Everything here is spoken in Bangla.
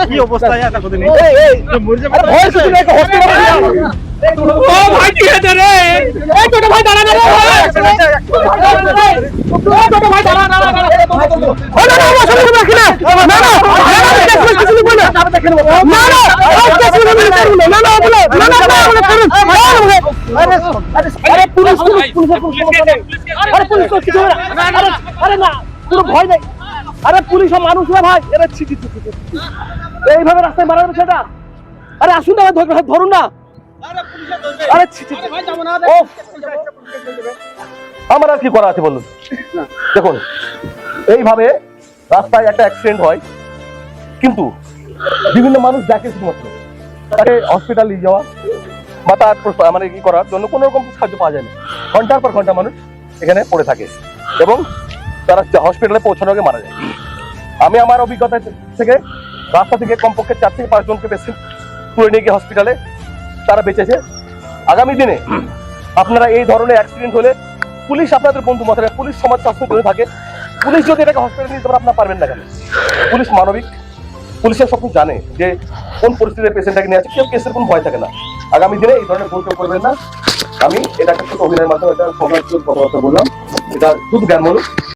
কি অবস্থা এতদিন ও ভাই ঠিক আছে রে এই ছোট ভাই দাঁড়া দাঁড়া ছোট ভাই দাঁড়া দাঁড়া ও না না আমার সামনে রাখি না না না কিছু বল না না না না না বলো না না আরে পুলিশ আরে পুলিশ কি করে আরে না পুরো ভয় নেই আরে পুলিশ মানুষ না ভাই এরা ছিটি এইভাবে রাস্তায় মারা যাবে সেটা আরে আসুন না ধরুন না আরে ভাই যাব না আমার আর কি করা আছে বলুন দেখুন এইভাবে রাস্তায় একটা অ্যাক্সিডেন্ট হয় কিন্তু বিভিন্ন মানুষ দেখে শুধুমাত্র তাকে হসপিটাল নিয়ে যাওয়া বা তার মানে কি করার জন্য কোনো রকম সাহায্য পাওয়া যায় না ঘন্টার পর ঘন্টা মানুষ এখানে পড়ে থাকে এবং তারা হসপিটালে পৌঁছানোর আগে মারা যায় আমি আমার অভিজ্ঞতা থেকে রাস্তা থেকে কমপক্ষে 4 থেকে 5 জনকে পেশেন্ট তুলে নিয়ে গিয়ে হসপিটালে তারা বেঁচেছে আগামী দিনে আপনারা এই ধরনের অ্যাক্সিডেন্ট হলে পুলিশ আপনাদের বন্ধু মাথায় পুলিশ সমাজ স্বাস্থ্য করে থাকে পুলিশ যদি এটাকে হসপিটালে নিতে পারে আপনারা পারবেন না কেন পুলিশ মানবিক পুলিশের সব জানে যে কোন পরিস্থিতিতে পেশেন্টটাকে নিয়ে আছে কেউ কেসের কোনো ভয় থাকে না আগামী দিনে এই ধরনের ভুল কেউ করবেন না আমি এটা একটা ছোট অভিনয়ের মাধ্যমে এটা সমাজ কথাবার্তা বললাম এটা শুধু জ্ঞানমূলক